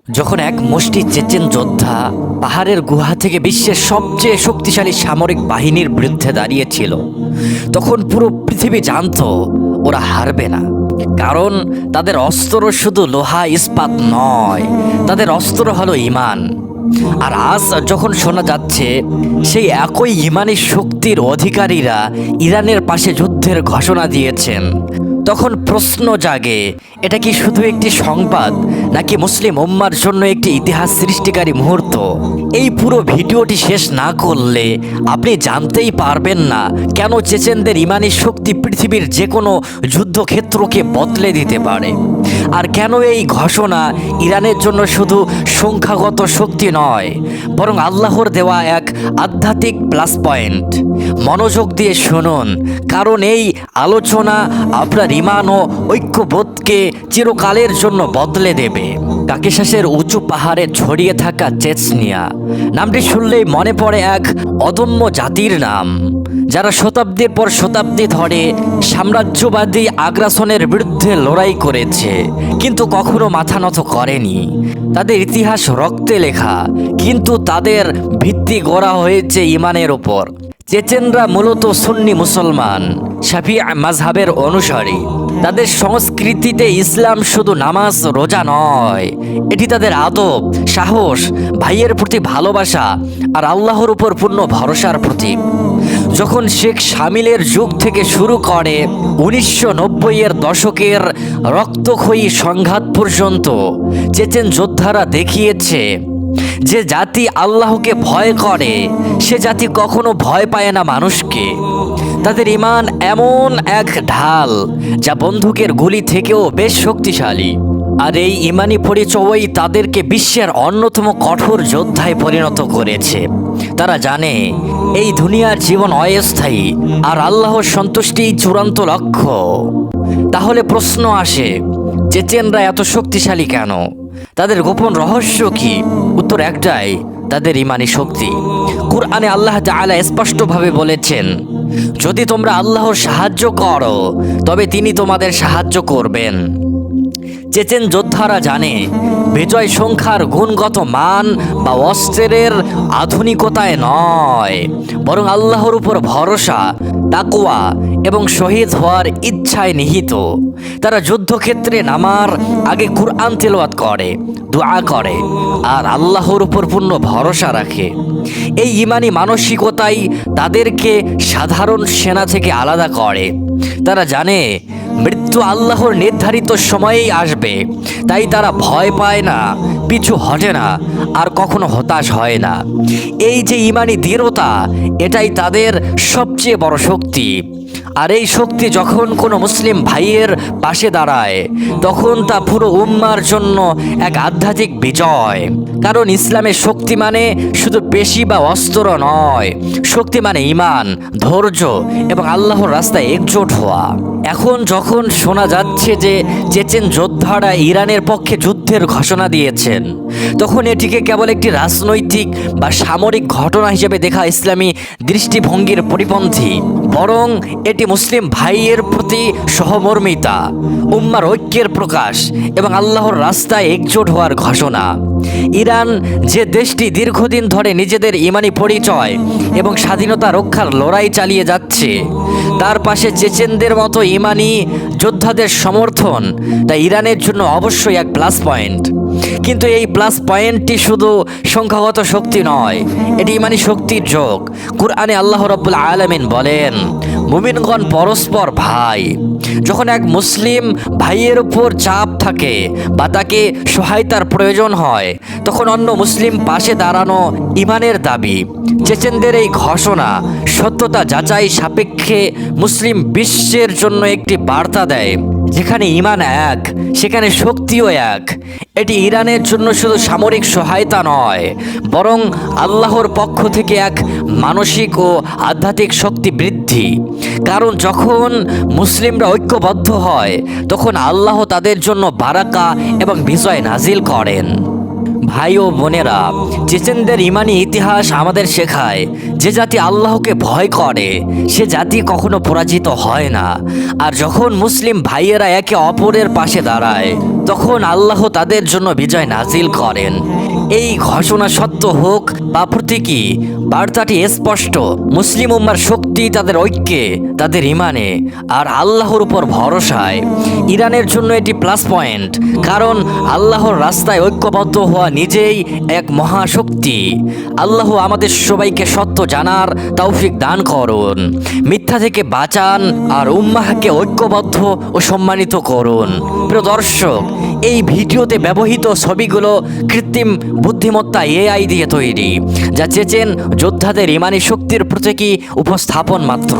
যখন এক মুষ্টি চেচেন যোদ্ধা পাহাড়ের গুহা থেকে বিশ্বের সবচেয়ে শক্তিশালী সামরিক বাহিনীর বিরুদ্ধে দাঁড়িয়েছিল, তখন পুরো পৃথিবী জানতো ওরা হারবে না। কারণ তাদের অস্ত্র শুধু লোহা ইস্পাত নয়, তাদের অস্ত্র হলো ঈমান। আর আজ যখন শোনা যাচ্ছে সেই একই ঈমানী শক্তির অধিকারীরা ইরানের পাশে যুদ্ধের ঘোষণা দিয়েছেন, তখন প্রশ্ন জাগে, এটা কি শুধু একটি সংবাদ নাকি মুসলিম উম্মার জন্য একটি ইতিহাস সৃষ্টিকারী মুহূর্ত? এই পুরো ভিডিওটি শেষ না করলে আপনি জানতেই পারবেন না কেন চেচেনদের ঈমানী শক্তি পৃথিবীর যে কোনো যুদ্ধক্ষেত্রকে বদলে দিতে পারে, আর কেন এই ঘোষণা ইরানের জন্য শুধু সংখ্যাগত শক্তি নয়, বরং আল্লাহর দেওয়া এক আধ্যাত্মিক প্লাস পয়েন্ট। মনোযোগ দিয়ে শুনুন, কারণ এই আলোচনা আপনার ঈমান ও ঐক্যবোধকে চিরকালের জন্য বদলে দেবে। কাকেশাসের উঁচু পাহাড়ে ছড়িয়ে থাকা চেচনিয়া নামটি শুনলেই মনে পড়ে এক অদম্য জাতির নাম, যারা শতাব্দীর পর শতাব্দী ধরে সাম্রাজ্যবাদী আগ্রাসনের বিরুদ্ধে লড়াই করেছে, কিন্তু কখনো মাথা নত করেনি। তাদের ইতিহাস রক্তে লেখা, কিন্তু তাদের ভিত্তি গড়া হয়েছে ঈমানের ওপর। চেচেনরা মূলত সুন্নি মুসলমান, শাফিঈ মাযহাবের অনুসারী। তাদের সংস্কৃতিতে ইসলাম শুধু নামাজ রোজা নয়, এটি তাদের আদব, সাহস, ভাইয়ের প্রতি ভালোবাসা আর আল্লাহর উপর পূর্ণ ভরসার প্রতীক। যখন শেখ শামিলের যুগ থেকে শুরু করে 1990-এর দশকের রক্তক্ষয়ী সংঘাত পর্যন্ত, চেচেন যোদ্ধারা দেখিয়েছে যে জাতি আল্লাহকে ভয় করে সে জাতি কখনো ভয় পায় না মানুষকে। তাদের ঈমান এমন এক ঢাল যা বন্দুকের গুলি থেকেও বেশ শক্তিশালী। আর এই ঈমানি পরিচয়ই তাদেরকে বিশ্বের অন্যতম কঠোর যোদ্ধায় পরিণত করেছে। তারা জানে এই দুনিয়ার জীবন অস্থায়ী আর আল্লাহর সন্তুষ্টিই চূড়ান্ত লক্ষ্য। তাহলে প্রশ্ন আসে, চেচেনরা এত শক্তিশালী কেন? তাদের গোপন রহস্য কি? উত্তর একটাই, তাদের ঈমানী শক্তি। কুরআনে আল্লাহ তাআলা স্পষ্টভাবে বলেছেন, যদি তোমরা আল্লাহর সাহায্য করো তবে তিনি তোমাদের সাহায্য করবেন। চেচেন যোদ্ধারা জানে বিজয় সংখ্যার গুণগত মান বা অস্ত্রের আধুনিকতায় নয়, বরং আল্লাহর উপর ভরসা, তাকওয়া এবং শহীদ হওয়ার ইচ্ছায় নিহিত। তারা যুদ্ধক্ষেত্রে নামার আগে কুরআন তেলাওয়াত করে, দোয়া করে আর আল্লাহর উপর পূর্ণ ভরসা রাখে। এই ঈমানি মানসিকতাই তাদেরকে সাধারণ সেনা থেকে আলাদা করে। তারা জানে মৃত্যু আল্লাহর নির্ধারিত সময়েই আসবে, তাই তারা ভয় পায় না, পিছু হটে না আর কখনো হতাশ হয় না। এই যে ঈমানি দৃঢ়তা, এটাই তাদের সবচেয়ে বড় শক্তি। আর এই শক্তি যখন কোনো মুসলিম ভাইয়ের পাশে দাঁড়ায়, তখন তা পুরো উম্মার জন্য এক আধ্যাত্মিক বিজয়। কারণ ইসলামের শক্তি মানে শুধু পেশি বা অস্ত্র নয়, শক্তি মানে ঈমান, ধৈর্য এবং আল্লাহর রাস্তায় একজোট হওয়া। এখন যখন শোনা যাচ্ছে যে চেচেন যোদ্ধারা ইরানের পক্ষে যুদ্ধের ঘোষণা দিয়েছেন, তখন এটিকে কেবল একটি রাজনৈতিক বা সামরিক ঘটনা হিসেবে দেখা ইসলামী দৃষ্টিভঙ্গির পরিপন্থী, বরং এটি মুসলিম ভাইয়ের প্রতি সহমর্মিতা, উম্মার ঐক্যের প্রকাশ এবং আল্লাহর রাস্তায় একজোট হওয়ার ঘোষণা। ইরান যে দেশটি দীর্ঘদিন ধরে নিজেদের ঈমানি পরিচয় এবং স্বাধীনতা রক্ষার লড়াই চালিয়ে যাচ্ছে, তার পাশে চেচেনদের মতো ঈমানি যোদ্ধাদের সমর্থন তা ইরানের জন্য অবশ্যই এক প্লাস পয়েন্ট। কিন্তু এই প্লাস পয়েন্টটি শুধু সংখ্যাগত শক্তি নয়, এটি ঈমানি শক্তির যোগ। কুরআনে আল্লাহ রাব্বুল আলামিন বলেন, মুমিনগণ পরস্পর ভাই। যখন এক মুসলিম ভাইয়ের উপর চাপ থাকে বা তাকে সহায়তার প্রয়োজন হয়, তখন অন্য মুসলিম পাশে দাঁড়ানো ঈমানের দাবি। চেচেনদের এই ঘোষণা সত্যতা যাচাই সাপেক্ষে মুসলিম বিশ্বের জন্য একটি বার্তা দেয়, যেখানে ঈমান এক সেখানে শক্তিও এক। এটি ইরানের জন্য শুধু সামরিক সহায়তা নয়, বরং আল্লাহর পক্ষ থেকে এক মানসিক ও আধ্যাত্মিক শক্তি বৃদ্ধি। কারণ যখন মুসলিমরা ঐক্যবদ্ধ হয়, তখন আল্লাহ তাদের জন্য বারাকা এবং বিজয় নাজিল করেন। ভাই ও বোনেরা, চেচেনদের ঈমানি ইতিহাস আমাদের শেখায় যে জাতি আল্লাহকে ভয় করে সে জাতি কখনো পরাজিত হয় না। আর যখন মুসলিম ভাইয়েরা একে অপরের পাশে দাঁড়ায় তখন আল্লাহ তাদের জন্য বিজয় নাজিল করেন। এই ঘোষণা সত্য হোক বা প্রতীকী, বার্তাটি স্পষ্ট। মুসলিম উম্মার শক্তি তাদের ঐক্যে, তাদের ইমানে আর আল্লাহর উপর ভরসায়। ইরানের জন্য এটি প্লাস পয়েন্ট, কারণ আল্লাহর রাস্তায় ঐক্যবদ্ধ হওয়া নিজেই এক মহাশক্তি। আল্লাহ আমাদের সবাইকে সত্য জানার তৌফিক দান করুন, মিথ্যা থেকে বাঁচান আর উম্মাহকে ঐক্যবদ্ধ ও সম্মানিত করুন। প্রিয় দর্শক, এই ভিডিওতে ব্যবহৃত ছবিগুলো কৃত্রিম বুদ্ধিমত্তা এআই দিয়ে তৈরি, যা চেচেন যোদ্ধাদের ইমানি শক্তির প্রতীকী উপস্থাপন মাত্র।